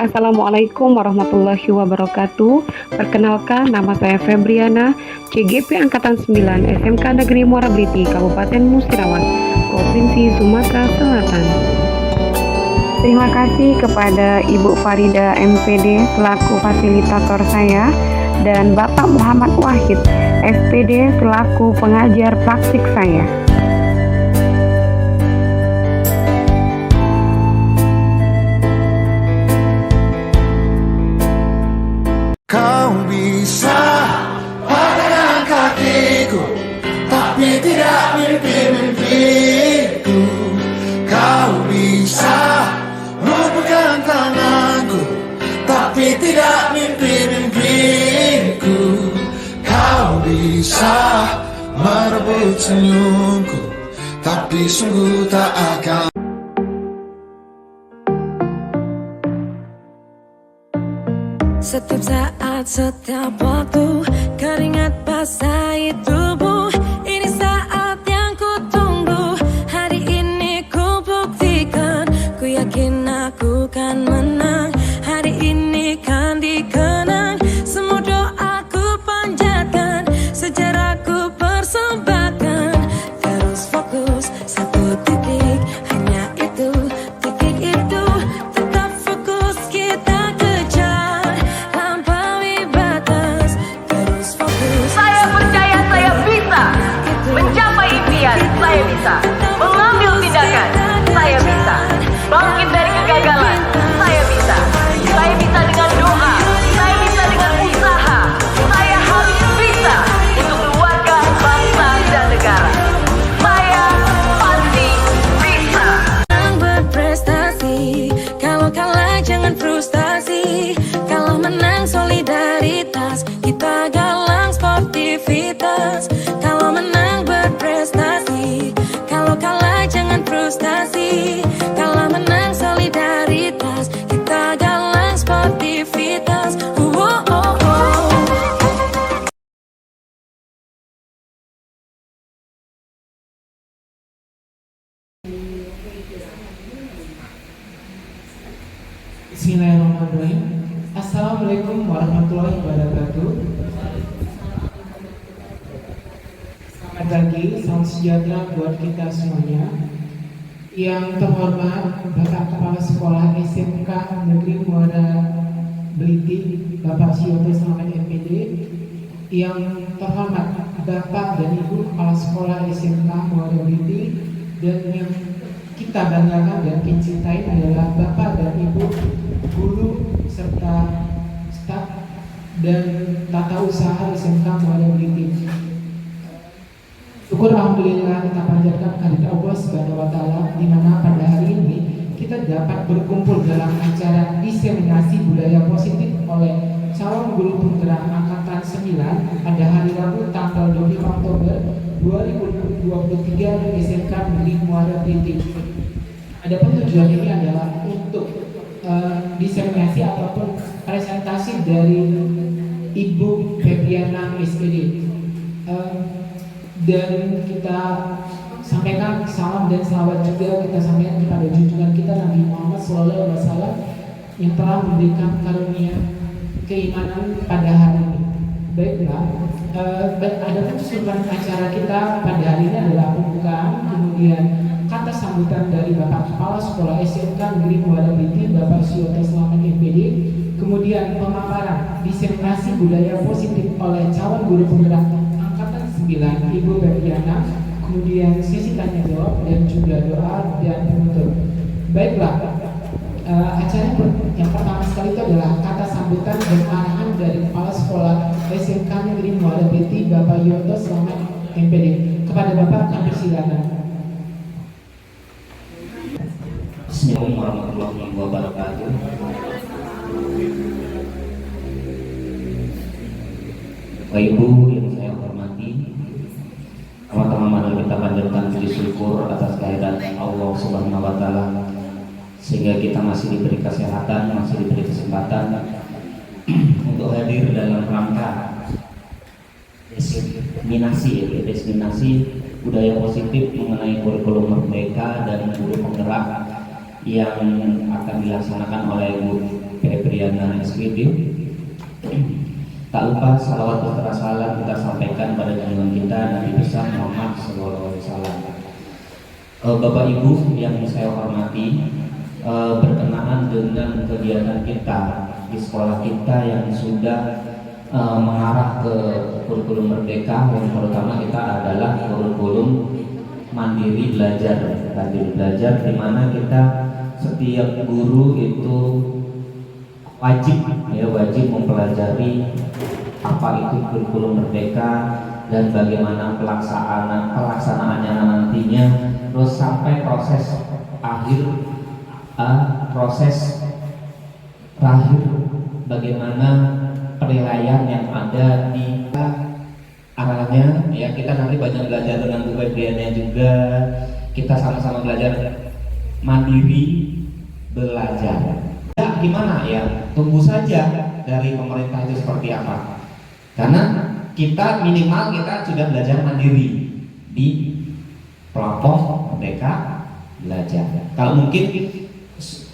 Assalamualaikum warahmatullahi wabarakatuh. Perkenalkan, nama saya Febriana, CGP Angkatan 9 SMK Negeri Muara Bliti, Kabupaten Musirawas, Provinsi Sumatera Selatan. Terima kasih kepada Ibu Farida MPD selaku fasilitator saya dan Bapak Muhammad Wahid SPD selaku pengajar praktik saya. Kau bisa padakan kakiku, tapi tidak mimpi-mimpiku. Kau bisa memegang tanganku, tapi tidak mimpi-mimpiku. Kau bisa merebut senyumku, tapi sungguh tak akan. Setiap saat, setiap waktu, keringat basahi tubuh. Ini saat yang ku tunggu. Hari ini ku buktikan, ku yakin aku kan menang. Hari ini kan dikenang, semua doaku panjatkan, sejarahku persembahkan. Terus fokus, satu titik, hanya itu, titik itu. Tetap fokus, kita kejar. Saya percaya saya bisa mencapai impian, saya bisa mengambil tindakan, saya bisa bangkit dari kegagalan, saya bisa dengan doa, saya bisa dengan usaha, saya harus bisa untuk keluarga, bangsa dan negara. Saya pasti bisa. Berprestasi, kalau kalah jangan frustasi, kalau menang solidaritas, kita galang sportivitas. Kalau menang berprestasi, kalau kalah jangan frustasi, kalau menang solidaritas, kita galang sportivitas. Bismillahirrahmanirrahim. Assalamualaikum warahmatullahi wabarakatuh. Selamat pagi, salam sejahtera buat kita semuanya. Yang terhormat Bapak Kepala Sekolah SMK Negeri Muara Bliti, Bapak Sioto Selamat MPD. Yang terhormat Bapak dan Ibu Kepala Sekolah SMK Muara Bliti. Dan yang kita banggakan dan cintai adalah Bapak dan Ibu guru serta staf dan tata usaha SMK Muara Bliti. Syukur alhamdulillah kita panjatkan kehadirat Allah Subhanahu wa taala di mana pada hari ini kita dapat berkumpul dalam acara diseminasi budaya positif oleh calon guru penggerak angkatan 9 pada hari Rabu tanggal 25 Oktober 2023 di SMK Negeri Muara Bliti. Adapun tujuan ini adalah untuk diseminasi ataupun presentasi dari Ibu Febriana SPD, dan kita sampaikan salam dan selawat juga kita sampaikan kepada junjungan kita Nabi Muhammad SAW yang telah memberikan karunia keimanan pada hari ini. Baiklah, adapun keseluruhan acara kita pada hari ini adalah pembukaan, kemudian kata sambutan dari Bapak Kepala Sekolah SMK Negeri Muara Bliti, Bapak Sioto Selamat MPD, kemudian pemaparan diseminasi budaya positif oleh calon guru penggerak angkatan 9 Ibu Febriana, kemudian sesi tanya jawab dan juga doa dan penutup. Baiklah, acara yang pertama sekali itu adalah kata sambutan dan arahan dari Kepala Sekolah SMK Negeri Muara Bliti, Bapak Sioto Selamat MPD. Kepada Bapak kami persilakan. Assalamualaikum warahmatullahi wabarakatuh. Bapak Ibu yang saya hormati, pertama-tama kita panjatkan puji syukur atas kehadiran Allah Subhanahu wa taala sehingga kita masih diberi kesehatan, masih diberi kesempatan untuk hadir dalam rangka diseminasi budaya positif mengenai kurikulum merdeka dan guru penggerak yang akan dilaksanakan oleh Bu Febriana SPD. Tak lupa salawat serta salam kita sampaikan pada junjungan kita Nabi besar Muhammad SAW. Bapak Ibu yang saya hormati, berkenaan dengan kegiatan kita di sekolah kita yang sudah mengarah ke kurikulum merdeka, yang terutama kita adalah kurikulum mandiri belajar, di mana kita setiap guru itu wajib mempelajari apa itu kurikulum merdeka dan bagaimana pelaksanaannya nantinya, terus sampai proses terakhir bagaimana penilaian yang ada di arahnya. Ya, kita nanti banyak belajar dengan Bu Febriana juga. Kita sama-sama belajar mandiri belajar. Ya, gimana ya? Tunggu saja dari pemerintah itu seperti apa. Karena kita minimal sudah belajar mandiri di kelompok Merdeka Belajar. Kalau mungkin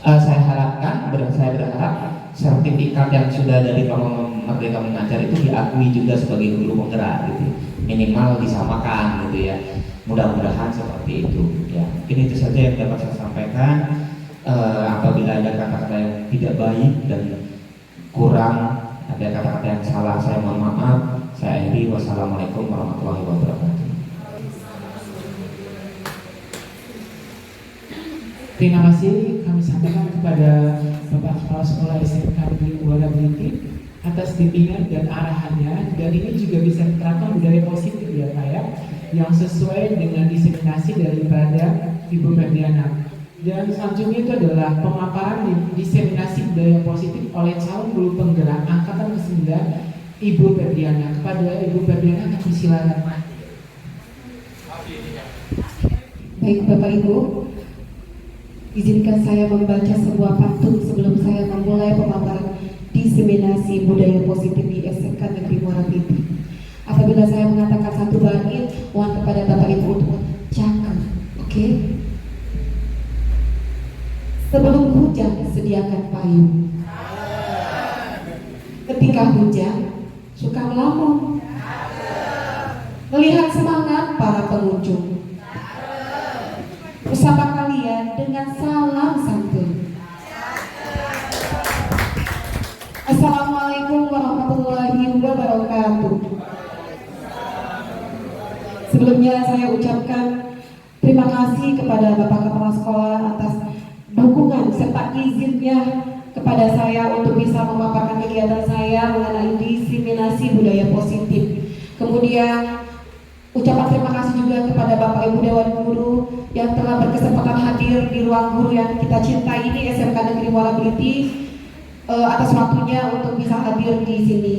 saya berharap sertifikat yang sudah dari kelompok Merdeka Mengajar itu diakui juga sebagai guru penggerak gitu. Minimal disamakan gitu ya. Mudah-mudahan seperti itu ya. Mungkin itu saja yang dapat saya sampaikan. Apabila ada kata-kata yang tidak baik dan kurang, ada kata-kata yang salah, saya mohon maaf. Saya akhiri. Wassalamualaikum warahmatullahi wabarakatuh. Terima kasih kami sampaikan kepada Bapak Kepala Sekolah SMK Negeri Muara Beliti atas bimbingan dan arahannya, dan ini juga bisa diterapkan budaya positif ya Pak ya, yang sesuai dengan diseminasi daripada Ibu Febriana. Dan selanjutnya itu adalah pemaparan diseminasi budaya positif oleh calon guru penggerak angkatan ke-9 Ibu Febriana. Kepada Ibu Febriana kami silakan. Baik Bapak Ibu, izinkan saya membaca sebuah pantun sebelum saya memulai pemaparan diseminasi budaya positif di SMK Negeri Muara Beliti. Apabila saya mengatakan satu bait, mohon kepada Bapak Ibu untuk cakap, oke? Sebelum hujan, sediakan payung. Ketika hujan, suka melamun. Melihat semangat para pengunjung. Bersama kalian dengan salam santun. Assalamualaikum warahmatullahi wabarakatuh. Sebelumnya saya ucapkan terima kasih kepada Bapak Kepala Sekolah atas dukungan serta izinnya kepada saya untuk bisa memaparkan kegiatan saya mengenai diseminasi budaya positif. Kemudian ucapan terima kasih juga kepada Bapak Ibu Dewan Guru yang telah berkesempatan hadir di ruang guru yang kita cintai ini, SMK Negeri Muara Beliti, atas waktunya untuk bisa hadir di sini.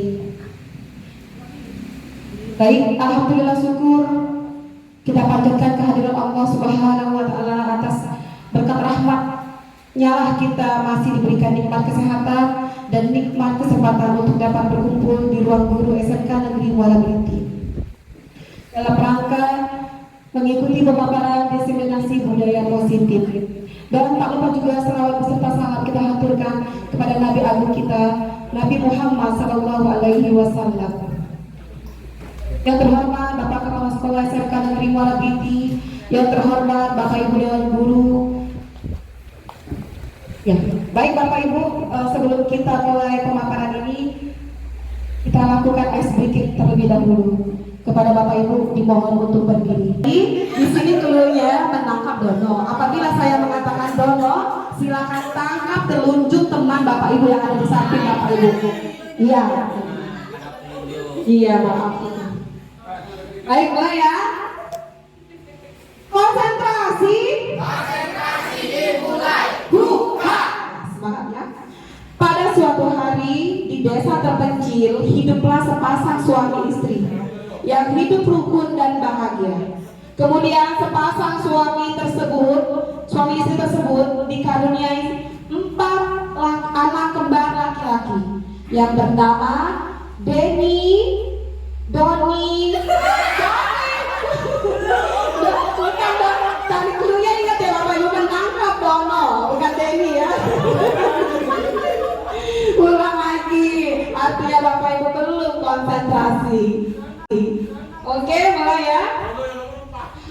Baik, alhamdulillah syukur kita panjatkan kehadiran Allah Subhanahu wa taala atas berkat rahmat-Nya lah kita masih diberikan nikmat kesehatan dan nikmat kesempatan untuk dapat berkumpul di ruang guru SMK Negeri Muara Beliti dalam rangka mengikuti pemaparan diseminasi budaya positif. Dan tak lupa juga selawat beserta salam kita haturkan kepada Nabi Agung kita, Nabi Muhammad SAW. Yang terhormat Bapak Kepala Sekolah SMK Negeri Muara Beliti, yang terhormat Bapak Ibu Dewan Guru. Ya, baik Bapak Ibu, sebelum kita mulai pemaparan ini, kita lakukan SBK terlebih dahulu. Kepada Bapak Ibu dimohon untuk berdiri. Di sini cluenya menangkap dono. Apabila saya mengatakan dono, silakan tangkap telunjuk teman Bapak Ibu yang ada di samping Bapak Ibu. Iya. Iya, maaf. Baik, mulai ya. Konsentrasi. Konsentrasi dimulai. Buka. Semangat ya. Pada suatu hari di desa terpencil hiduplah sepasang suami istri yang hidup rukun dan bahagia. Kemudian sepasang suami istri tersebut dikaruniai 4 anak kembar laki-laki yang bernama Denny, Doni, bukan tadi cluenya ingat ya Bapak Ibu, menangkap Dono, bukan konsentrasi. Oke, mulai ya.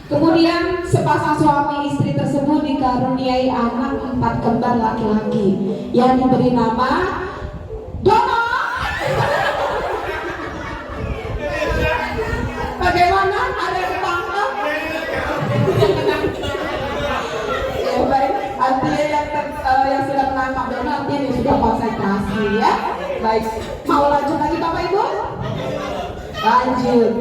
Kemudian sepasang suami istri tersebut dikaruniai anak 4 kembar laki-laki yang diberi nama Dono. Bagaimana? Ada yang ketangkep? Ya baik, artinya yang sudah menangkap Dono artinya dia sudah konsentrasi ya. Baik, mau lanjut lagi Bapak Ibu? Lanjut.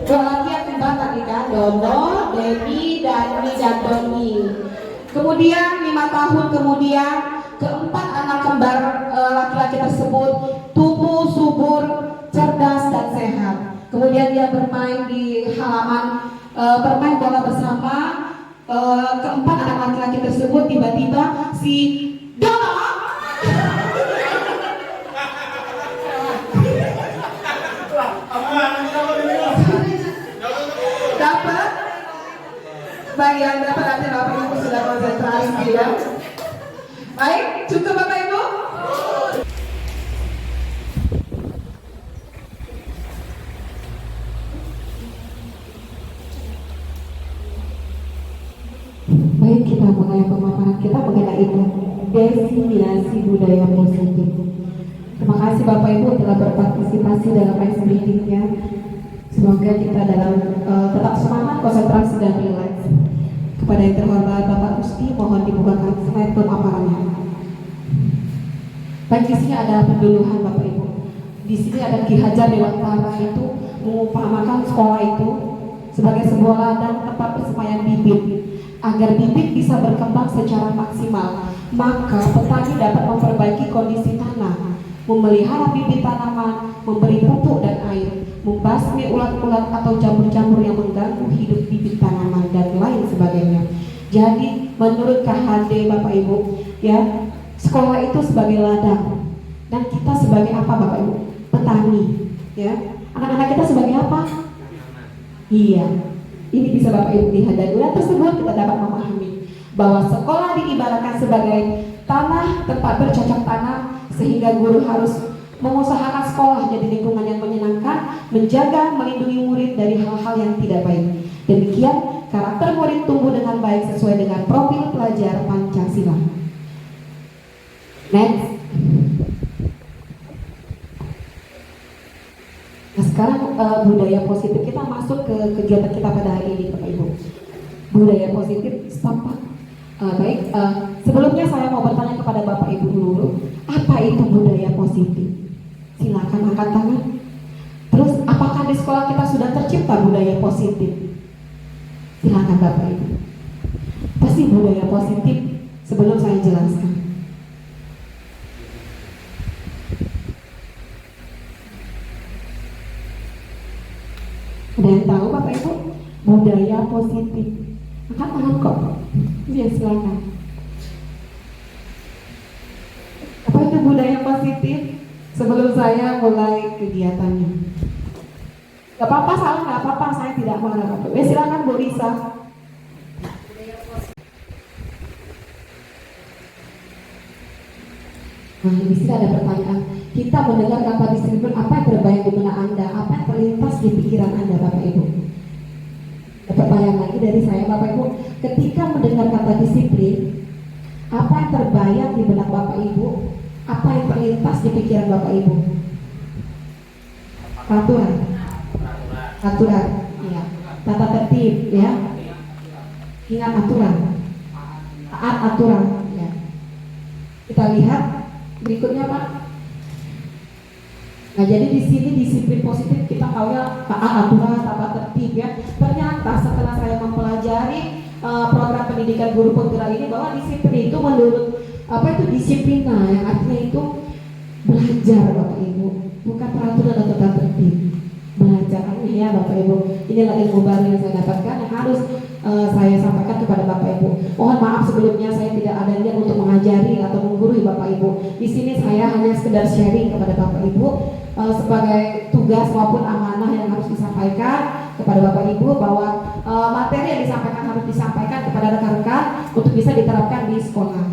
Dua lagi yang kembar tadi kan, Dono, Dewi, Dani, dan Doni. Kemudian 5 tahun kemudian keempat anak kembar laki-laki tersebut tumbuh subur, cerdas dan sehat. Kemudian dia bermain di halaman, bermain bola bersama. Keempat anak laki-laki tersebut tiba-tiba si Dono dapat. Baik, yang dapat nanti Bapak Ibu sudah konsentrasi ya. Baik, cukup Bapak Ibu. Baik, kita mulai pemaparan kita mengenai definisi budaya positif. Terima kasih Bapak Ibu telah berpartisipasi dalam readingnya. Semoga kita dalam tetap semangat, konsentrasi dan rileks. Kepada yang terhormat Bapak Gusti, mohon dibukakan slide pemaparannya. Baik, di sini ada penduluhan Bapak Ibu. Di sini ada Ki Hajar Dewantara itu mengumpamakan sekolah itu sebagai sebuah ladang tempat persemayan bibit. Agar bibit bisa berkembang secara maksimal, maka petani dapat memperbaiki kondisi tanah, memelihara bibit tanaman, memberi pupuk dan air, membasmi ulat-ulat atau jamur-jamur yang mengganggu hidup bibit tanaman dan lain sebagainya. Jadi menurut KHD Bapak Ibu, ya, sekolah itu sebagai ladang dan kita sebagai apa Bapak Ibu? Petani, ya. Anak-anak kita sebagai apa? Iya. Ini bisa Bapak Ibu lihat dari ulat tersebut kita dapat memahami bahwa sekolah diibaratkan sebagai tanah tempat bercocok tanam, sehingga guru harus mengusahakan sekolah jadi lingkungan yang menyenangkan, menjaga, melindungi murid dari hal-hal yang tidak baik. Demikian karakter murid tumbuh dengan baik sesuai dengan profil pelajar Pancasila. Next. Nah, sekarang budaya positif, kita masuk ke kegiatan kita pada hari ini Bapak Ibu. Budaya positif stop. Baik, sebelumnya saya mau bertanya kepada Bapak Ibu dulu, apa itu budaya positif? Silakan angkat tangan. Terus apakah di sekolah kita sudah tercipta budaya positif? Silakan Bapak Ibu. Apa sih budaya positif? Sebelum saya jelaskan. Ada yang tahu Bapak Ibu budaya positif? Angkat tangan kok. Ya, silakan. Apa itu budaya positif? Sebelum saya mulai kegiatannya. Gak apa-apa, salah gak apa-apa, saya tidak marah Bapak Ibu. Silakan Bu Risa. Nah, di sini ada pertanyaan. Kita mendengar kata disiplin, apa yang terbayang di benak Anda? Apa yang terlintas di pikiran Anda, Bapak Ibu? Ada pertanyaan lagi dari saya, Bapak Ibu. Ketika mendengar kata disiplin, apa yang terbayang di benak Bapak Ibu? Apa yang terlintas di pikiran Bapak Ibu? Aturan. Aturan, ya. Tata tertib, ya. Ingat aturan. Taat aturan, ya. Kita lihat berikutnya Pak. Nah, jadi di sini disiplin positif kita tahu ya, taat aturan, tata tertib ya. Ternyata setelah saya mempelajari program pendidikan guru penggerak ini, bahwa disiplin itu menurut apa itu disiplina, yang artinya itu belajar Bapak Ibu, bukan peraturan atau tata tertib. Belajar ya Bapak Ibu. Inilah ilmu baru yang saya dapatkan yang harus saya sampaikan kepada Bapak Ibu. Mohon maaf sebelumnya saya tidak ada niat untuk mengajari atau menggurui Bapak Ibu. Di sini saya hanya sekedar sharing kepada Bapak Ibu sebagai tugas maupun amanah yang harus disampaikan kepada Bapak Ibu, bahwa materi yang disampaikan harus disampaikan kepada rekan-rekan untuk bisa diterapkan di sekolah.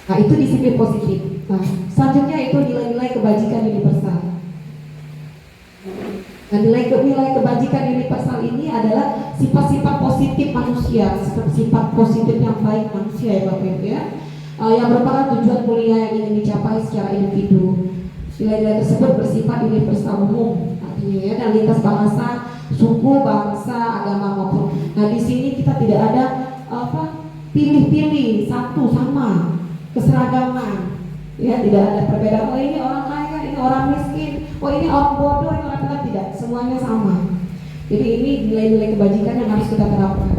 Nah, itu disiplin positif. Nah, selanjutnya itu nilai-nilai kebajikan universal. Nah, nilai kebajikan universal ini adalah sifat-sifat positif manusia, sifat positif yang baik manusia ya Bapak Ibu ya, yang merupakan tujuan mulia yang ingin dicapai secara individu. Nilai-nilai tersebut bersifat universal umum, artinya ya, dan lintas bahasa, suku, bangsa, agama maupun. Nah, di sini kita tidak ada pilih-pilih satu sama keseragaman. Ya, tidak ada perbedaan. Oh ini orang kaya, ini orang miskin. Oh ini orang bodoh, ini orang pintar. Tidak, semuanya sama. Jadi ini nilai-nilai kebajikan yang harus kita terapkan.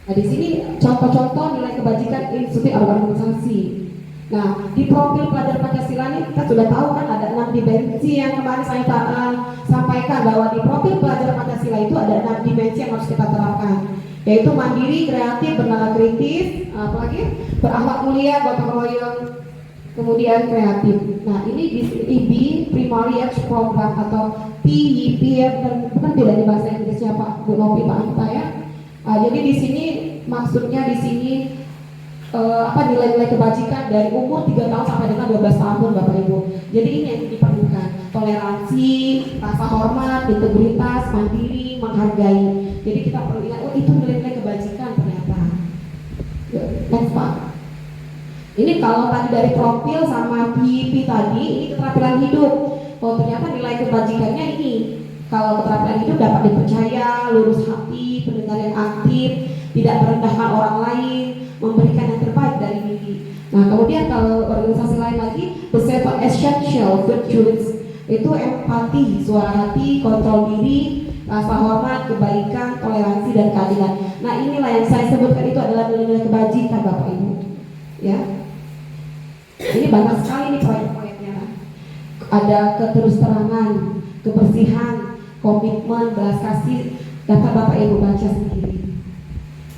Nah di sini contoh-contoh nilai kebajikan institusi organisasi. Nah di profil pelajar Pancasila ini kita sudah tahu kan ada 6 dimensi yang kemarin saya sampaikan bahwa di profil pelajar Pancasila itu ada 6 dimensi yang harus kita terapkan, yaitu mandiri, kreatif, bernalar kritis, apalagi berakhlak mulia, gotong royong, kemudian kreatif. Nah ini di IB Primary Age Program atau PIP ya, bukan tidak di bahasa Inggrisnya Pak Bu Novi Pak Anta ya. Jadi di sini maksudnya di sini nilai-nilai kebajikan dari umur 3 tahun sampai dengan 12 tahun Bapak Ibu. Jadi ini yang diperlukan, toleransi, rasa hormat, integritas, mandiri, menghargai. Jadi kita perlu ingat, oh itu nilai-nilai kebajikan ternyata. Next Pak. Ini kalau tadi dari profil sama PIP tadi, ini keterampilan hidup. Oh ternyata nilai kebajikannya ini. Kalau keterampilan hidup dapat dipercaya, lurus hati, pendengar yang aktif, tidak merendahkan orang lain, memberikan yang terbaik dari diri. Nah kemudian kalau organisasi lain lagi, the seven essential virtues itu empati, suara hati, kontrol diri, rasa hormat, kebaikan, toleransi dan keadilan. Nah inilah yang saya sebutkan itu adalah nilai-nilai kebajikan Bapak Ibu. Ya, ini banyak sekali nih proyek-proyeknya. Ada keterus-terangan, kebersihan, komitmen, belas kasih. Dapat Bapak Ibu baca sendiri.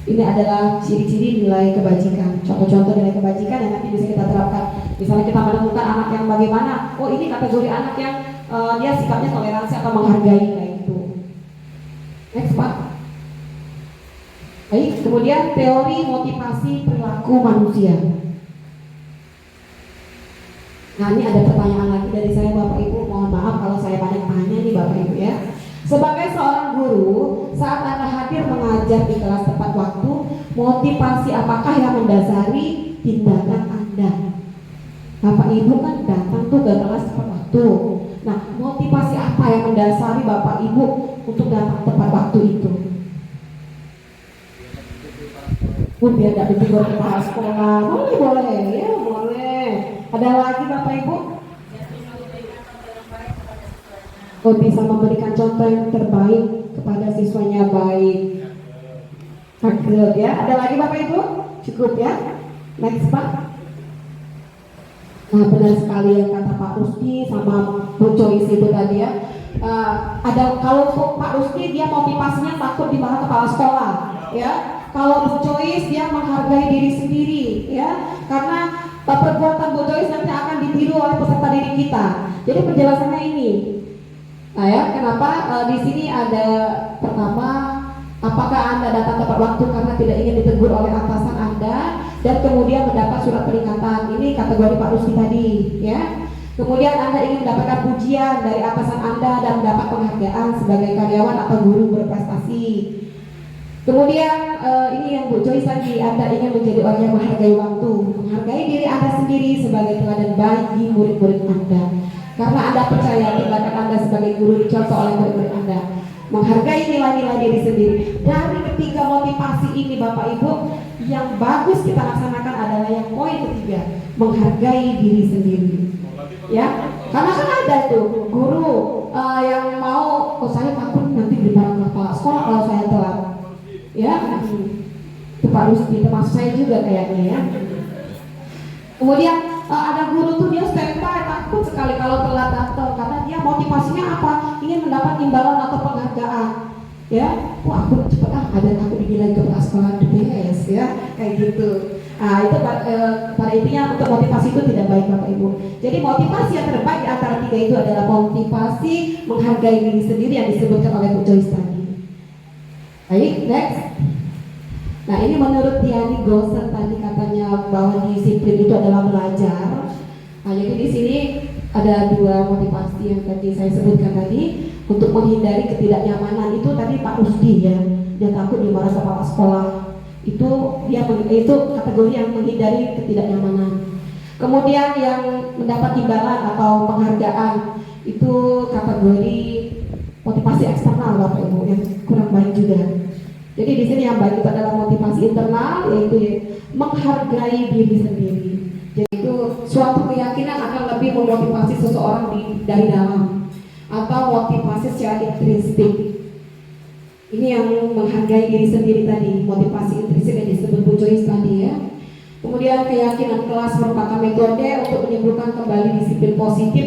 Ini adalah ciri-ciri nilai kebajikan, contoh-contoh nilai kebajikan yang nanti bisa kita terapkan. Misalnya kita menemukan anak yang bagaimana, oh ini kategori anak yang dia sikapnya toleransi atau menghargai kayak gitu. Next Pak. Baik, kemudian teori motivasi perilaku manusia. Nah ini ada pertanyaan lagi dari saya Bapak Ibu, mohon maaf kalau saya banyak tanya nih Bapak Ibu ya. Sebagai seorang guru, saat Anda hadir mengajar di kelas tepat waktu, motivasi apakah yang mendasari tindakan Anda? Bapak Ibu kan datang tuh ke kelas tepat waktu. Nah, motivasi apa yang mendasari Bapak Ibu untuk datang tepat waktu itu? Biar tidak ditegur kepala sekolah. Boleh, ya boleh. Ada lagi Bapak Ibu? Oh, bisa memberikan contoh yang terbaik kepada siswanya baik. Good ya. Ada lagi Bapak Ibu? Cukup ya. Next Pak. Nah benar sekali yang kata Pak Rusdi sama Bu Joyce itu tadi ya. Ada kalau Pak Rusdi dia motivasinya takut dimarahi kepala sekolah, ya. Kalau Bu Joyce dia menghargai diri sendiri, ya. Karena perbuatan Bu Joyce nanti akan ditiru oleh peserta didik kita. Jadi penjelasannya ini. Nah ya, kenapa di sini ada pertama, apakah Anda datang tepat waktu karena tidak ingin ditegur oleh atasan Anda dan kemudian mendapat surat peringatan, ini kategori Pak Rusdi tadi, ya. Kemudian Anda ingin mendapatkan pujian dari atasan Anda dan mendapat penghargaan sebagai karyawan atau guru berprestasi. Kemudian ini yang Bu Joyce tadi, Anda ingin menjadi orang yang menghargai waktu, menghargai diri Anda sendiri sebagai teladan bagi murid-murid Anda. Karena Anda percaya tindakan Anda sebagai guru dicontoh oleh murid-murid Anda, menghargai nilai-nilai diri sendiri. Dari ketiga motivasi ini Bapak Ibu, yang bagus kita laksanakan adalah yang poin ketiga, menghargai diri sendiri. Ya, karena kan ada tuh guru yang mau, oh saya takut nanti dimarahin kepala sekolah kalau saya telat. Ya, itu Pak Rusdi termasuk saya juga kayaknya ya. Kemudian ada guru tuh dia standby, takut sekali kalau telat datang karena dia motivasinya apa? Ingin mendapat imbalan atau penghargaan. Ya, wah aku cepet ada aku dinilai kepala sekolah the best ya, kayak gitu. Nah itu pada intinya untuk motivasi itu tidak baik Bapak Ibu. Jadi motivasi yang terbaik di antara tiga itu adalah motivasi menghargai diri sendiri yang disebutkan oleh Bu Joyce tadi. Baik, next. Nah ini menurut Diani Gosen tadi katanya bahwa disiplin itu adalah belajar. Nah jadi di sini ada dua motivasi yang tadi saya sebutkan tadi untuk menghindari ketidaknyamanan itu tadi Pak Rusdi ya, dia takut dimarahi kepala sekolah. Itu itu kategori yang menghindari ketidaknyamanan. Kemudian yang mendapat imbalan atau penghargaan itu kategori motivasi eksternal Bapak Ibu yang kurang baik juga. Jadi di sini yang baik itu adalah motivasi internal, yaitu menghargai diri sendiri. Jadi itu suatu keyakinan akan lebih memotivasi seseorang dari dalam, atau motivasi secara intrinsik. Ini yang menghargai diri sendiri tadi, motivasi intrinsik yang disebut Bu Joyce tadi ya. Kemudian keyakinan kelas merupakan metode untuk menimbulkan kembali disiplin positif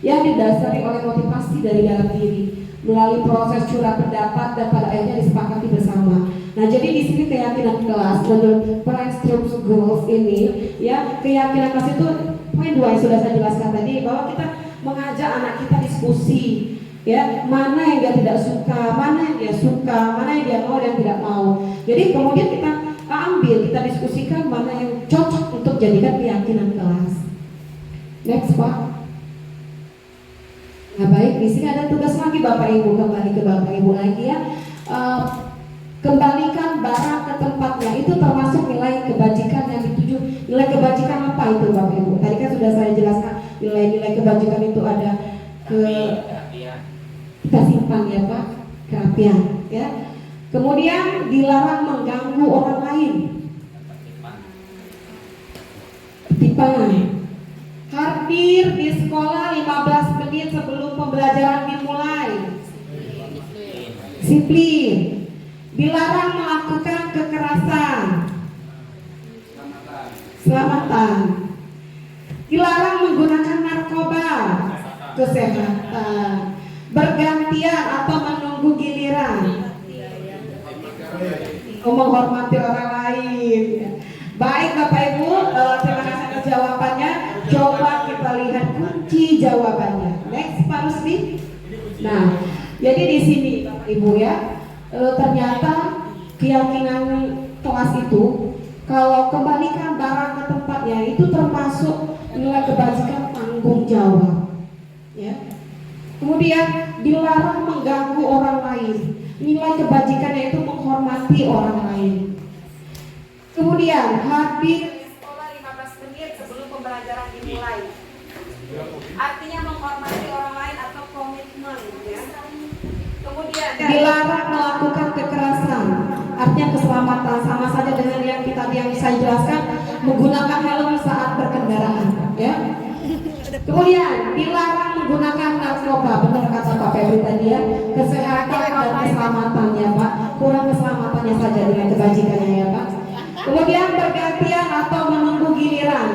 yang didasari oleh motivasi dari dalam diri melalui proses curah pendapat dan pada akhirnya disepakati bersama. Nah, jadi di sini keyakinan kelas menurut Princeton Girls ini ya, keyakinan kelas itu poin 2 yang sudah saya jelaskan tadi, bahwa kita mengajak anak kita diskusi ya, mana yang dia tidak suka, mana yang dia suka, mana yang dia mau dan tidak mau. Jadi kemudian kita kita diskusikan mana yang cocok untuk jadikan keyakinan kelas. Next Pak. Nah baik, di sini ada tugas lagi Bapak Ibu, kembali ke Bapak Ibu lagi ya. Kembalikan barang ke tempatnya, itu termasuk nilai kebajikan yang dituju. Nilai kebajikan apa itu Bapak Ibu? Tadi kan sudah saya jelaskan nilai-nilai kebajikan itu ada kita simpan ya Pak, kerapian ya. Kemudian dilarang mengganggu orang lain. Ketipan. Hadir di sekolah 15 menit sebelum pembelajaran dimulai. Disiplin. Dilarang melakukan kekerasan. Selamatan. Dilarang menggunakan narkoba. Kesehatan. Bergantian atau menunggu giliran. Menghormati orang lain. Baik Bapak Ibu, terima kasih atas jawabannya. Coba kita lihat kunci jawabannya. Next Pak Rusdi. Nah, jadi di sini Bapak Ibu ya, ternyata keyakinan kelas itu kalau kembalikan barang ke tempatnya itu termasuk nilai kebajikan tanggung jawab. Ya. Kemudian dilarang mengganggu orang lain. Nilai kebajikannya itu menghormati orang lain. Kemudian hadir di sekolah 15 menit sebelum pembelajaran dimulai. Artinya menghormati orang lain atau komitmen ya. Kemudian dilarang melakukan kekerasan. Artinya keselamatan, sama saja dengan yang saya jelaskan, menggunakan helm saat berkendaraan ya. Kemudian dilarang menggunakan narkoba, benar kata Pak Febri tadi ya, kesehatan dan keselamatan ya Pak, kurang keselamatannya saja dengan kebajikannya ya Pak. Kemudian bergantian atau menunggu giliran,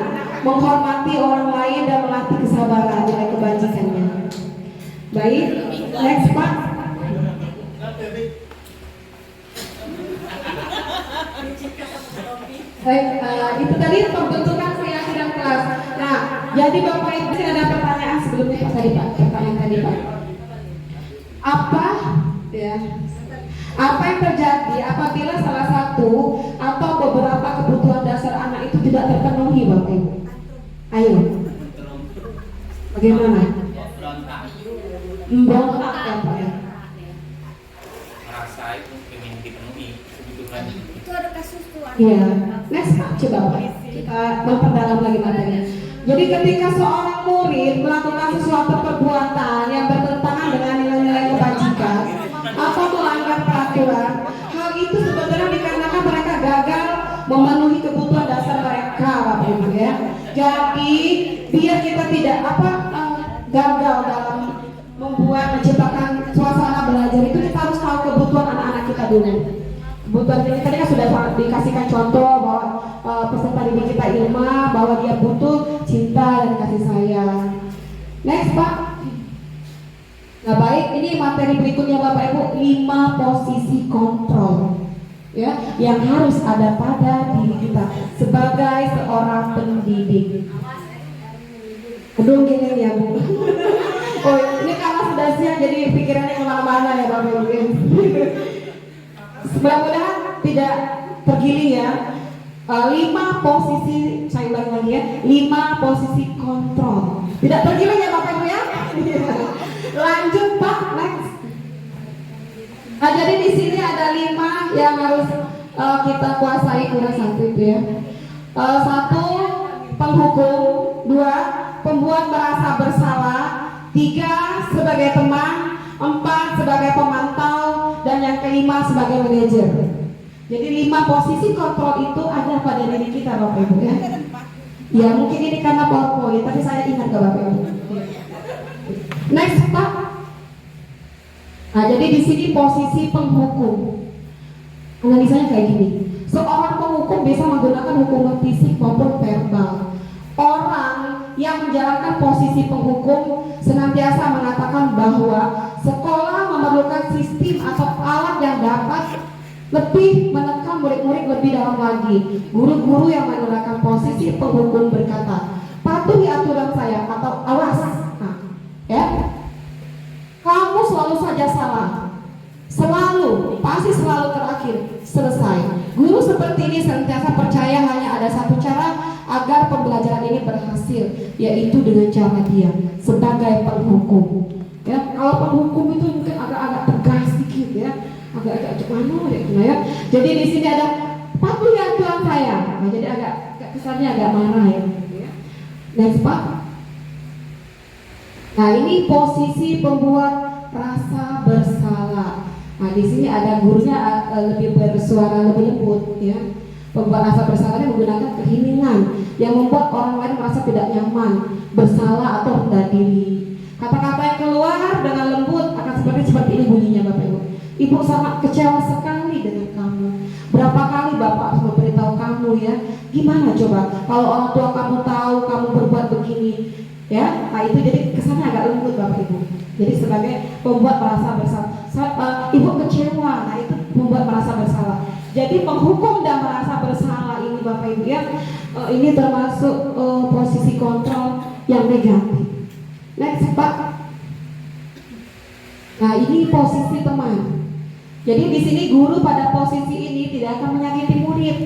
menghormati orang lain dan melatih kesabaran dengan kebajikannya. Baik, next Pak. Baik, itu tadi pembentukan keyakinan kelas. Nah, jadi Bapak Ibu ada pertanyaan sebelumnya Pak tadi Pak, pertanyaan tadi Pak. Apa yang terjadi apabila salah satu atau beberapa kebutuhan dasar anak itu tidak terpenuhi Bapak Ibu? Ayo. Bagaimana? Membongkak ya Pak ya. Merasa itu ingin dipenuhi kebutuhan. Itu ada kasus tuh. Iya. Next Pak, coba Pak. Kita memperdalam lagi materinya. Jadi ketika seorang murid melakukan sesuatu perbuatan yang bertentangan dengan nilai-nilai kebajikan atau melanggar peraturan, hal itu sebenarnya dikarenakan mereka gagal memenuhi kebutuhan dasar mereka, Bapak Ibu ya. Jadi biar kita tidak gagal dalam menciptakan suasana belajar itu, kita harus tahu kebutuhan anak-anak kita dulu. Kebutuhan ini tadi kan sudah dikasihkan contoh bahwa peserta didik kita Ilma bahwa dia butuh cinta dan kasih sayang. Next Pak. Nah baik, ini materi berikutnya Bapak Ibu, 5 posisi kontrol ya yang harus ada pada diri kita sebagai seorang pendidik. Aduh gini ya Bu. Oh ini karena sudah siang jadi pikirannya kemana-mana ya Bapak Ibu. Mudah-mudahan tidak tergiling ya. 5 posisi, saya ulangi lagi ya, 5 posisi kontrol. Tidak tergiling ya Bapak Ibu ya? Lanjut Pak, next. Nah, jadi di sini ada 5 yang harus kita kuasai, kurang satu itu ya. 1, penghukum. 2, pembuat merasa bersalah. 3, sebagai teman. 4, sebagai pemantau. Dan yang kelima sebagai manajer. Jadi 5 posisi kontrol itu ada pada diri kita Bapak Ibu ya. Ya mungkin ini karena PowerPoint, tapi saya ingat ke Bapak Ibu. Next Pak. Nah, jadi di sini posisi penghukum. Analisanya kayak gini. Seorang penghukum bisa menggunakan hukuman fisik maupun verbal. Orang yang menjalankan posisi penghukum senantiasa mengatakan bahwa sekolah memerlukan sistem atau alat yang dapat lebih menekan murid-murid lebih dalam lagi. Guru-guru yang menggunakan posisi penghukum berkata, patuhi aturan saya atau awas. Nah, ya, kamu selalu saja salah. Selalu, pasti selalu terakhir, selesai. Guru seperti ini senantiasa percaya hanya ada satu cara agar pembelajaran ini berhasil, yaitu dengan cara dia sebagai penghukum. Ya, kalau penghukum itu mungkin agak-agak tegas sedikit ya, agak-agak cemano ya. Jadi di sini ada patuhi aturan saya. Nah, jadi agak kesannya agak marah ya. Next Pak. Nah, ini posisi pembuat rasa bersalah. Nah, di sini ada gurunya lebih bersuara lebih lembut ya. Pembuat rasa bersalah ini menggunakan keheningan yang membuat orang lain merasa tidak nyaman, bersalah atau rendah diri. Kata-kata yang keluar dengan lembut akan seperti ini bunyinya Bapak Ibu. Ibu sangat kecewa sekali dengan kamu. Berapa kali Bapak harus memberitahu kamu ya. Gimana coba kalau orang tua kamu tahu kamu berbuat begini ya. Nah itu jadi kesannya agak lembut Bapak Ibu. Jadi sebagai pembuat merasa bersalah. Ibu kecewa, nah itu membuat merasa bersalah. Jadi penghukum dan merasa bersalah ini Bapak Ibu ya, ini termasuk posisi kontrol yang negatif. Next Pak. Nah ini posisi teman. Jadi di sini guru pada posisi ini tidak akan menyakiti murid,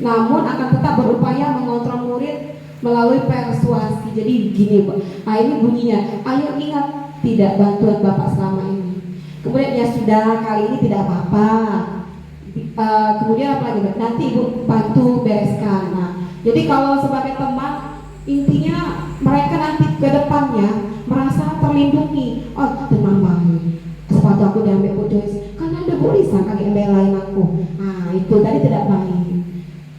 namun akan tetap berupaya mengontrol murid melalui persuasi. Jadi gini Pak. Nah ini bunyinya, ayo ingat tidak bantuan Bapak selama ini. Kemudian ya sudah, kali ini tidak apa-apa. Kemudian apa lagi? Nanti Ibu bantu bereskan. Nah, jadi kalau sebagai teman, intinya mereka nanti ke depannya merasa terlindungi. Oh, teman baik. Sepatu aku diambil Bu Joyce, karena ada tulisan kaki embelain aku. Nah, itu tadi tidak baik.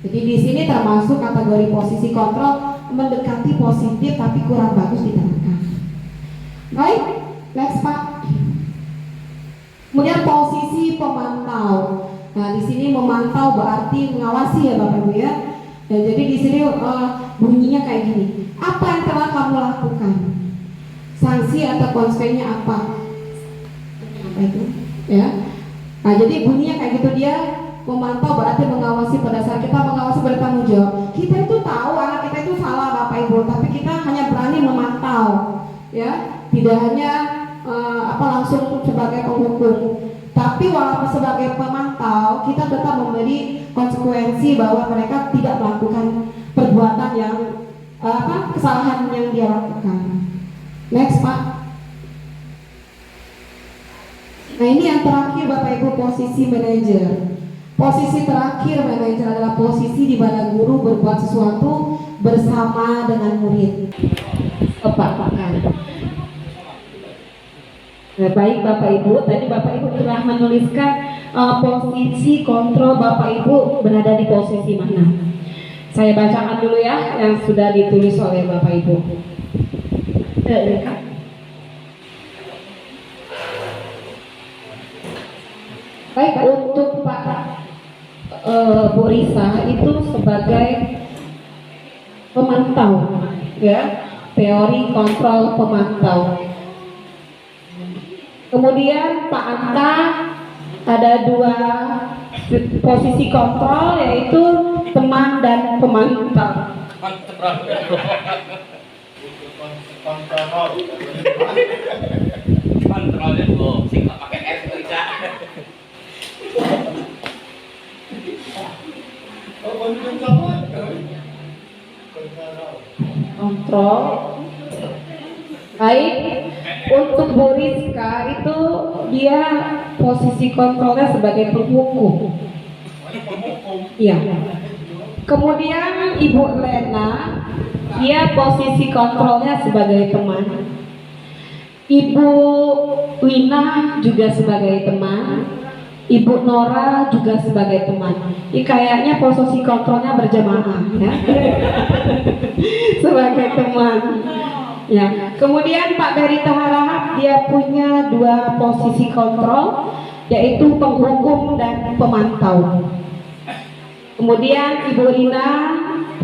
Jadi di sini termasuk kategori posisi kontrol, mendekati positif tapi kurang bagus diterapkan. Baik, next Pak. Kemudian posisi pemantau. Nah, di sini memantau berarti mengawasi ya Bapak Ibu ya. Dan jadi di sini bunyinya kayak gini. Apa yang telah kamu lakukan? Sanksi atau konsekuensinya apa? Apa itu? Ya. Nah, jadi bunyinya kayak gitu, dia memantau berarti mengawasi. Pada saat kita mengawasi bertanggung jawab. Kita itu tahu anak kita itu salah Bapak Ibu, tapi kita hanya berani memantau. Ya, tidak hanya langsung sebagai penghukum, tapi walaupun sebagai pemantau kita tetap memberi konsekuensi bahwa mereka tidak melakukan perbuatan yang kesalahan yang dia lakukan. Next Pak. Nah ini yang terakhir Bapak Ibu, posisi manajer. Posisi terakhir manajer adalah posisi di mana guru berbuat sesuatu bersama dengan murid. Kepapakan. Nah, baik Bapak Ibu, tadi Bapak Ibu telah menuliskan posisi kontrol Bapak Ibu berada di posisi mana. Saya bacakan dulu ya yang sudah ditulis oleh Bapak Ibu. Baik, untuk Pak Bu Risa itu sebagai pemantau, ya, teori kontrol pemantau. Kemudian Pak Anta ada 2 posisi kontrol, yaitu teman dan pemantau. Kontrolnya tuh, sing pakai S itu. kontrol. Baik, untuk Bu Rizka itu dia posisi kontrolnya sebagai penghukum. Iya. Kemudian Ibu Lena, dia posisi kontrolnya sebagai teman. Ibu Wina juga sebagai teman. Ibu Nora juga sebagai teman. Ini kayaknya posisi kontrolnya berjamaah ya. Sebagai teman. Ya. Kemudian Pak Berita Harahap dia punya dua posisi kontrol, yaitu penghukum dan pemantau. Kemudian Ibu Rina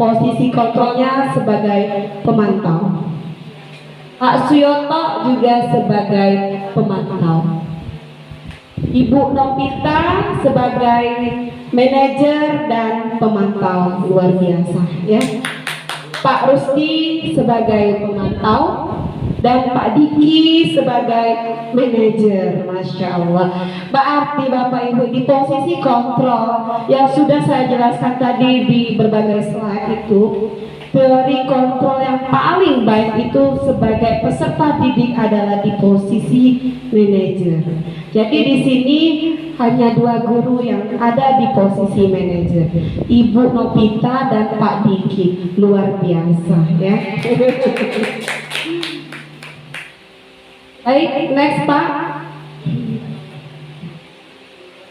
posisi kontrolnya sebagai pemantau. Pak Suyoto juga sebagai pemantau. Ibu Novita sebagai manajer dan pemantau, luar biasa ya. Pak Rusdi sebagai pemantau dan Pak Diki sebagai manajer. Masya Allah. Berarti Bapak Ibu di posisi kontrol yang sudah saya jelaskan tadi di berbagai slide itu, teori kontrol yang paling baik itu sebagai peserta didik adalah di posisi manajer. Jadi di sini hanya dua guru yang ada di posisi manajer, Ibu Novita dan Pak Diki. Luar biasa ya. Baik, next Pak.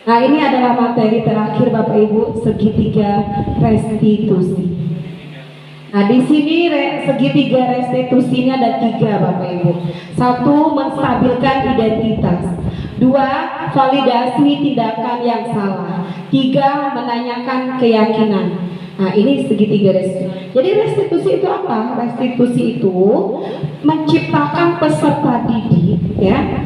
Nah ini adalah materi terakhir Bapak Ibu, segitiga restitusi. Nah di sini segitiga restitusi ini ada tiga Bapak Ibu. Satu, menstabilkan identitas. Dua, validasi tindakan yang salah. Tiga, menanyakan keyakinan. Nah ini segitiga restitusi. Jadi restitusi itu apa? Restitusi itu menciptakan peserta didik ya,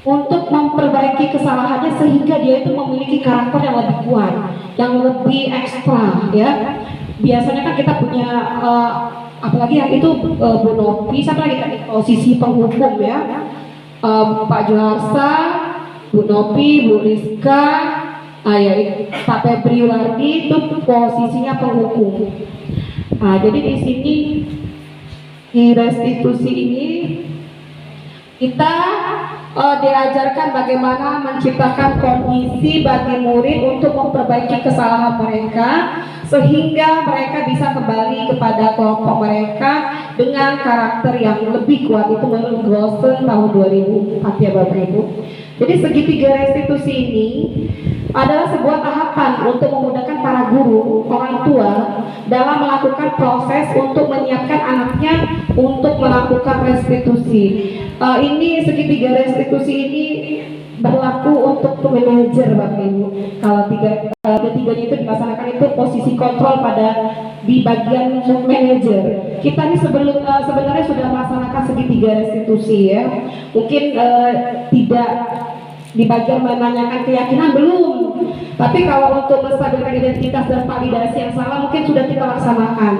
untuk memperbaiki kesalahannya sehingga dia itu memiliki karakter yang lebih kuat, yang lebih ekstra ya. Biasanya kan kita punya apalagi yang itu Bu Novi, siapa lagi tadi posisi penghukum ya, Pak Juharsa, Bu Novi, Bu Rizka, ya, Pak Febri Yulardi itu posisinya penghukum. Nah, jadi di sini di restitusi ini kita diajarkan bagaimana menciptakan kondisi bagi murid untuk memperbaiki kesalahan mereka sehingga mereka bisa kembali kepada kelompok mereka dengan karakter yang lebih kuat. Itu menurut Glossen tahun 2004 ya Bapak Ibu. Jadi segitiga restitusi ini adalah sebuah tahapan untuk memudahkan para guru, orang tua dalam melakukan proses untuk menyiapkan anaknya untuk melakukan restitusi. Ini segitiga restitusi ini berlaku untuk manajer Bapak Ibu. Kalau ketiganya itu dilaksanakan itu posisi kontrol pada di bagian manajer. Kita ini sebenarnya sudah melaksanakan segitiga restitusi ya. Mungkin tidak di bagian menanyakan keyakinan belum. Tapi kalau untuk menstabilkan identitas dan validasi yang salah mungkin sudah kita laksanakan.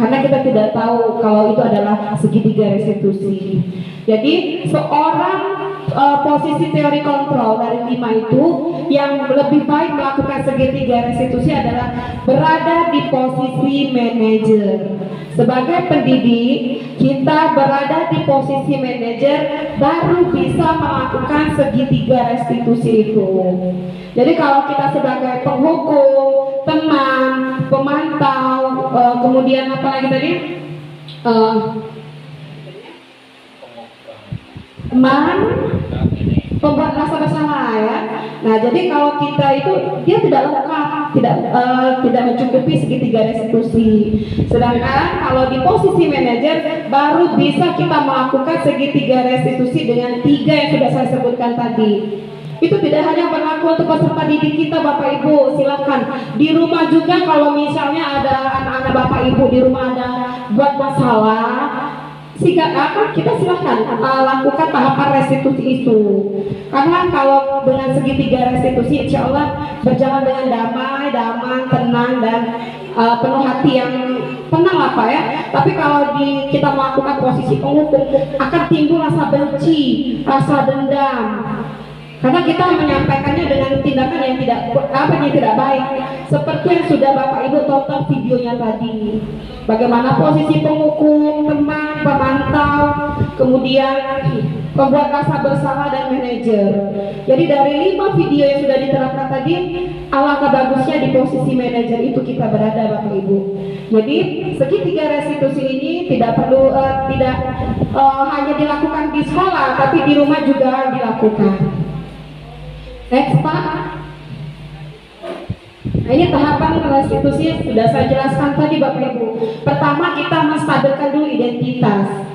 Karena kita tidak tahu kalau itu adalah segitiga restitusi. Jadi seorang posisi teori kontrol dari 5 itu yang lebih baik melakukan segitiga restitusi adalah berada di posisi manajer. Sebagai pendidik, kita berada di posisi manajer baru bisa melakukan segitiga restitusi itu. Jadi kalau kita sebagai penghukum, teman, pemantau, kemudian apa lagi tadi? Teman, pembuat rasa bersalah ya. Nah jadi kalau kita itu dia tidak lengkap, tidak mencukupi segitiga restitusi. Sedangkan kalau di posisi manajer baru bisa kita melakukan segitiga restitusi dengan 3 yang sudah saya sebutkan tadi. Itu tidak hanya berlaku untuk peserta didik kita Bapak Ibu, silakan di rumah juga kalau misalnya ada anak-anak Bapak Ibu di rumah ada buat masalah, kita silahkan lakukan tahapan restitusi itu. Karena kalau dengan segitiga restitusi insya Allah berjalan dengan damai, tenang dan penuh hati yang tenang lah Pak ya. Tapi kalau kita melakukan posisi penghukum akan timbul rasa benci, rasa dendam. Karena kita menyampaikannya dengan tindakan yang tidak baik. Seperti yang sudah Bapak Ibu tonton videonya tadi. Bagaimana posisi penghukum, teman, pemantau, kemudian pembuat rasa bersalah dan manajer. Jadi dari 5 video yang sudah diterapkan tadi, alangkah bagusnya di posisi manajer itu kita berada, Bapak Ibu. Jadi segitiga restitusi ini tidak perlu hanya dilakukan di sekolah, tapi di rumah juga dilakukan. Next Pak. Nah, ini tahapan restitusi sudah saya jelaskan tadi Bapak Ibu. Pertama kita menstabilkan dulu identitas.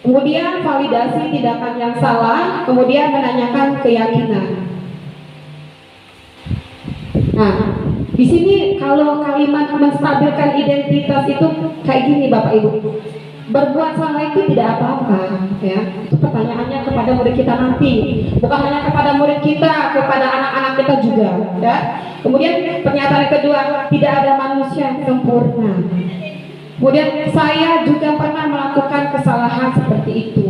Kemudian validasi tindakan yang salah, kemudian menanyakan keyakinan. Nah, di sini kalau kalimat menstabilkan identitas itu kayak gini Bapak Ibu. Berbuat salah itu tidak apa-apa, ya. Itu pertanyaannya kepada murid kita nanti, bukan hanya kepada murid kita, kepada anak-anak kita juga, ya. Kemudian pernyataan kedua, tidak ada manusia yang sempurna. Kemudian saya juga pernah melakukan kesalahan seperti itu.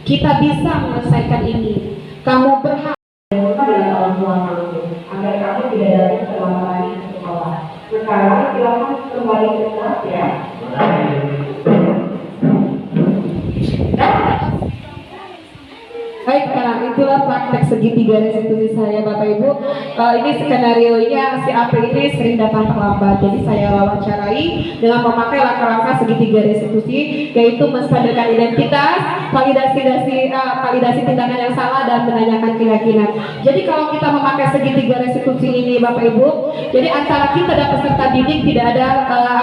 Kita bisa menyelesaikan ini. Kamu berhak dengan orang tua kamu, agar kamu tidak datang selama lagi ke sekolah. Sekarang silakan kembali ke kelas ya. Baik, itulah praktek segitiga restitusi saya Bapak Ibu. Ini skenario-nya si AP ini sering datang terlambat, jadi saya wawancarai dengan memakai langkah-langkah segitiga restitusi, yaitu menstabilkan identitas, validasi tindakan yang salah, dan menanyakan keyakinan. Jadi kalau kita memakai segitiga restitusi ini Bapak Ibu, jadi antara kita dan peserta didik tidak ada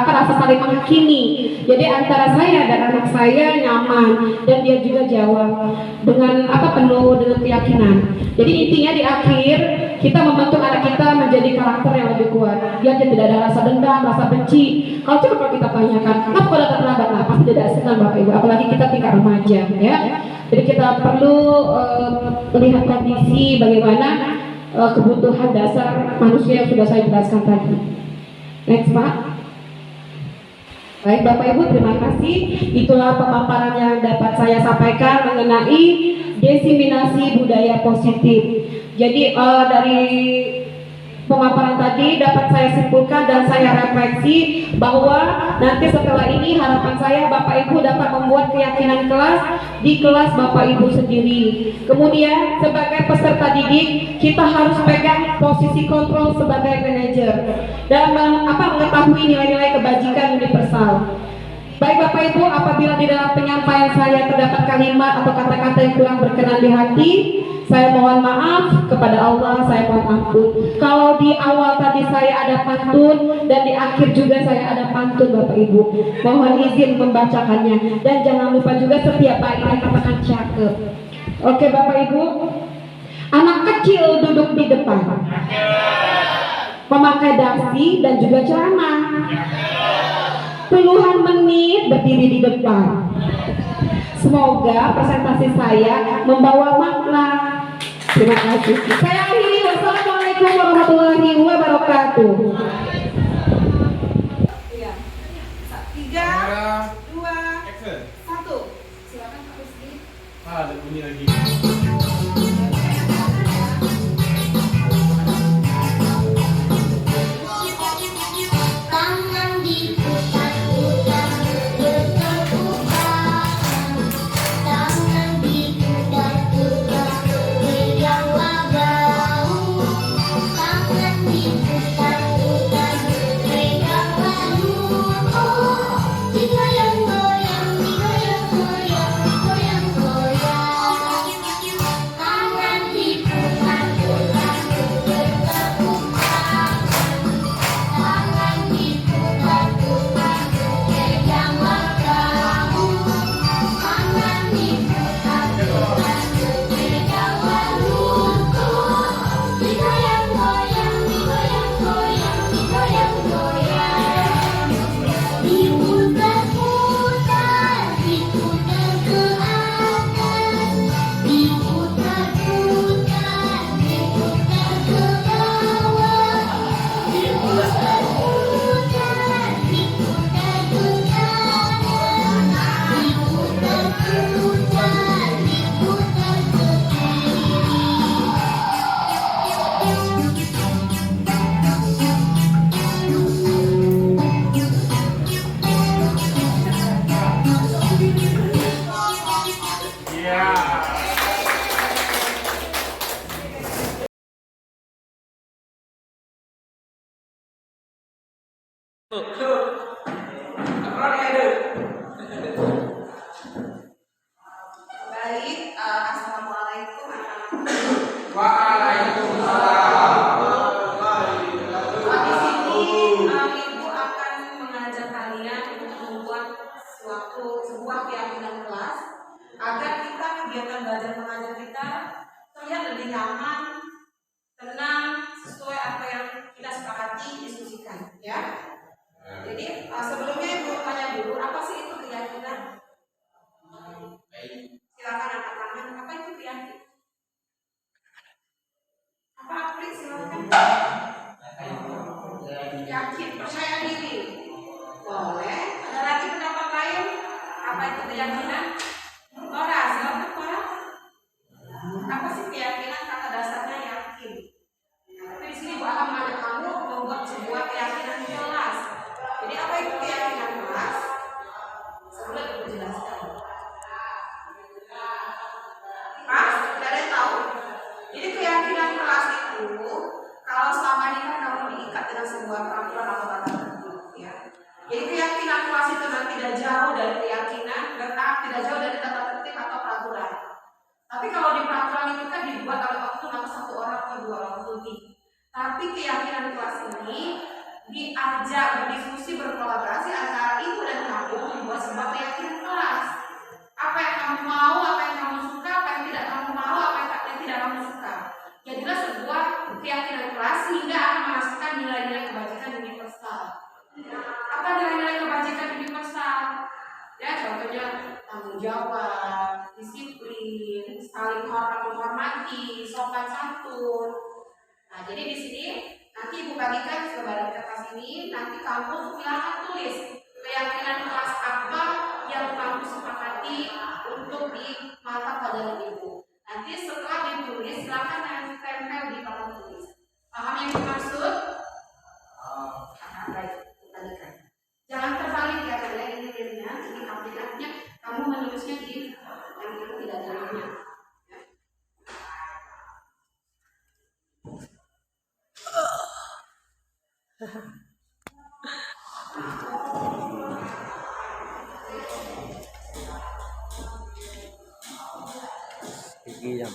rasa saling menghakimi. Jadi antara saya dan anak saya nyaman, dan dia juga jawab dengan penuh dengan keyakinan. Jadi intinya di akhir kita membentuk anak kita menjadi karakter yang lebih kuat. Dia tidak ada rasa dendam, rasa benci. Kalau coba kita tanyakan, kenapa kau datang terlambat? Nah, pasti tidak senang Bapak Ibu. Apalagi kita tingkat remaja, ya. Jadi kita perlu melihat kondisi bagaimana kebutuhan dasar manusia yang sudah saya jelaskan tadi. Next Pak. Baik Bapak Ibu, terima kasih. Itulah pemaparan yang dapat saya sampaikan mengenai diseminasi budaya positif. Jadi dari pemaparan tadi dapat saya simpulkan dan saya refleksi bahwa nanti setelah ini harapan saya Bapak Ibu dapat membuat keyakinan kelas di kelas Bapak Ibu sendiri. Kemudian sebagai peserta didik kita harus pegang posisi kontrol sebagai manajer dan mengetahui nilai-nilai kebajikan universal. Baik Bapak Ibu, apabila di dalam penyampaian saya terdapat kalimat atau kata-kata yang kurang berkenan di hati, saya mohon maaf kepada Allah, saya mohon ampun. Kalau di awal tadi saya ada pantun dan di akhir juga saya ada pantun Bapak Ibu, mohon izin membacakannya. Dan jangan lupa juga setiap bait yang katakan cakep. Oke Bapak Ibu, anak kecil duduk di depan, memakai dasi dan juga celana. Puluhan menit berdiri di depan. Semoga presentasi saya membawa makna. Terima kasih. Saya akhiri. Wassalamualaikum warahmatullahi wabarakatuh. 3, 2, 1. Silakan Pak Rizky. Ada bunyi lagi. Baik, assalamualaikum di sini Ibu akan mengajak kalian untuk membuat sebuah keyakinan kelas agar kita kegiatan belajar mengajar kita terlihat lebih nyaman, tenang, sesuai apa yang kita sepakati diskusikan, ya. Jadi sebelumnya Ibu tanya dulu, apa sih itu keyakinan? Silakan angkat tangan. Apa itu keyakinan? Apa Apri? Silakan. Yakin, percaya diri. Boleh. Ada lagi pendapat lain? Apa itu keyakinan? Ora, silakan Ora. Apa sih keyakinan? Kata dasarnya yakin. Tapi di sini Bu akan mengajak kamu membuat sebuah keyakinan jelas. Jadi apa itu keyakinan kelas? Sebelum Ibu jelaskan. Tidak ada yang tahu. Jadi keyakinan kelas itu, kalau selama ini kan kamu diikat dengan sebuah peraturan atau tata tertib, ya. Jadi keyakinan kelas itu nanti tidak jauh dari keyakinan, tidak jauh dari tata tertib atau peraturan. Tapi kalau di peraturan itu kan dibuat oleh waktu satu orang atau dua orang lebih. Tapi keyakinan kelas ini diajak berdiskusi berkolaborasi antara ibu dan kamu membuat sebuah keyakinan kelas. Apa yang kamu mau, apa yang kamu suka, apa yang tidak kamu mau, apa yang tidak kamu suka. Jadilah sebuah keyakinan kelas sehingga akan menghasilkan nilai-nilai kebajikan universal. Apa nilai-nilai kebajikan universal? Ya, contohnya tanggung jawab, disiplin, saling menghormati, sopan santun. Nah, jadi di sini nanti Ibu bagikan sebagian kertas ini, nanti kamu silakan tulis keyakinan kelas apa yang kamu sepakati untuk di mata pelajaran Ibu. Nanti setelah ditulis silakan tempel di papan tulis. Paham yang dimaksud? Baik, balikan. Jangan terbalik ya kalian ini dirinya, ini aplikasinya kamu menulisnya di yang tidak jalannya. Yang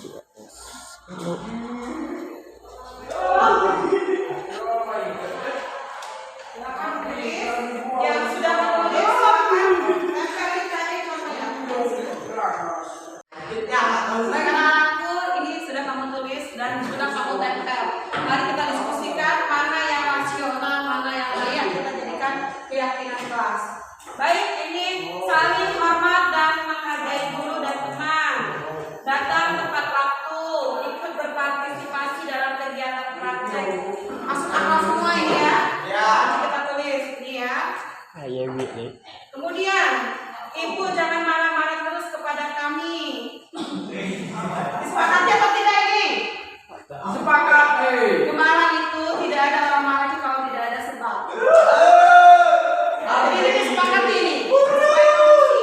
sudah menulis silakan tempelin tadi contohnya. Ya, anak-anakku ini sudah kamu tulis dan sudah kamu tempel. Mari kita diskusikan mana yang rasional, mana yang layak kita jadikan keyakinan kelas. Baik, ini saling hormat dan menghargai guru dan teman. Datang tepat waktu, ikut berpartisipasi dalam kegiatan praktek. Masuk akal semua ini ya. Nanti kita tulis ini ya. Kemudian, Ibu jangan marah-marah terus kepada kami. Disepakati atau tidak ini? Sepakat. Kemarahan itu tidak ada orang marah itu kalau tidak ada sebab. Jadi ini disepakati ini.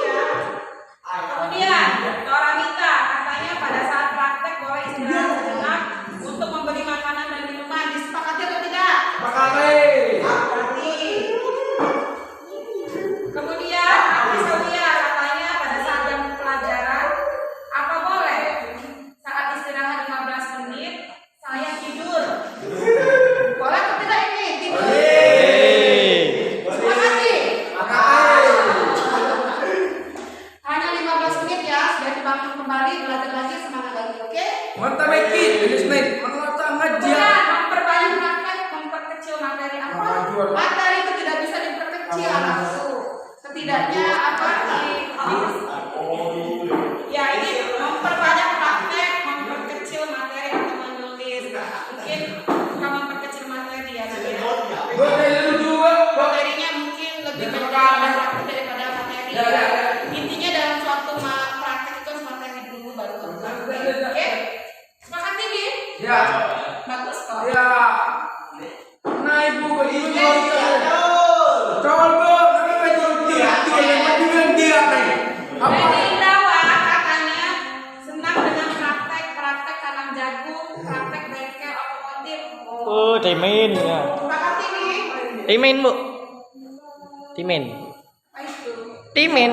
Ya. Kemudian, Dora Mita katanya pada saat praktek boleh istirahat sejenak untuk membeli makanan dan minuman. Disepakati atau tidak? Sepakati. Kemudian, Adi Saulia katanya pada saat jam pelajaran apa boleh? Saat istirahat 15 menit saya tidur. Boleh atau tidak ini? Tidur. Sepakati. Hanya 15 menit ya, sudah dibangun kembali, belajar lagi, semangat lagi, oke? Mantap Eki, Bismillah. Menolak ngajar. Kemudian, memperbanyak praktek, memperkecil materi apa? Materi itu tidak bisa diperkecil anakku. Setidaknya apa ya ini memperbanyak praktek, memperkecil materi atau menulis. Mungkin bukan memperkecil materi ya nanti ya. Materinya mungkin lebih banyak praktek daripada materi. Intinya dalam suatu praktek itu harus materi dulu baru praktek. Oke? Sepakat ini? Ya. Bagus kok. Ya. Nah Ibu bagaimana? Coba kami baju dia nih. Apa? Dari Indawa katanya Timin ya. Makan ini. Timin, Bu. Timin. Apa itu? Timin.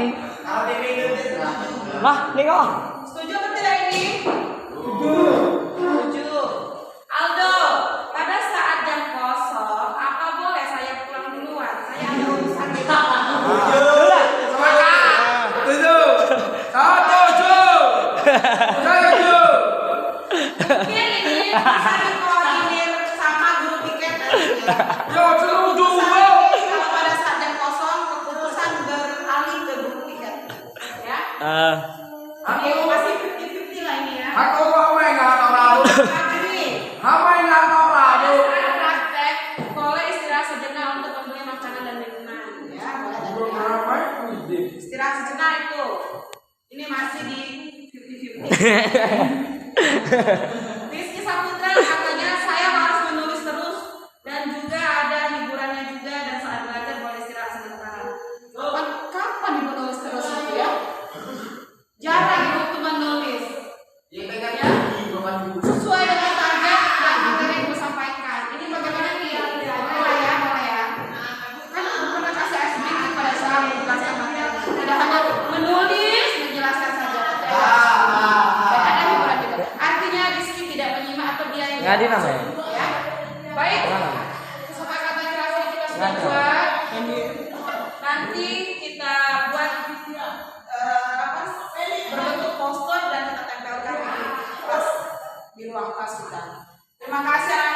Nah, nih kok. Setuju atau tidak ini? Setuju. Aldo, pada saat jam kosong, apa boleh saya pulang duluan? Saya ada urusan di bawah. Setuju. Setuju. Setuju. Mungkin ini bisa dikoordinir sama guru piket nanti ya. Yo, setuju. Kalau pada saat jam kosong, keputusan beralih ke guru piket. Ya. Oke, masih 50-50 lah ini ya. Aku mau main atau rabu? Apa yang nggak tahu rabu? Praktek boleh istirahat sejenak untuk membeli makanan dan minuman. Ya, boleh tadi Belum ya. berapa ya? Istirahat sejenak itu. Ini masih di 50-50. Rizky Saputra katanya saya harus menulis terus dan juga ada hiburannya juga dan saat belajar boleh istirahat sebentar. Kapan menulis terus itu ya? Jarang waktu menulis. Ya, sesuai dengan target dan materi yang gue sampaikan. Ini bagaimana nih? Boleh ya, boleh ya. Kan aku pernah kasih sedikit pada saat menjelaskan materi. Tidak hanya menulis, menjelaskan saja. Dan ada hiburan juga. Artinya Rizky tidak menyimak atau dia yang Ngadi namanya. ya. Baik. Kesepakatan kelas ini kita sudah buat. Nanti kita buat berbentuk poster dan kita tempelkan di kelas, di ruang kelas kita. Terima kasih anak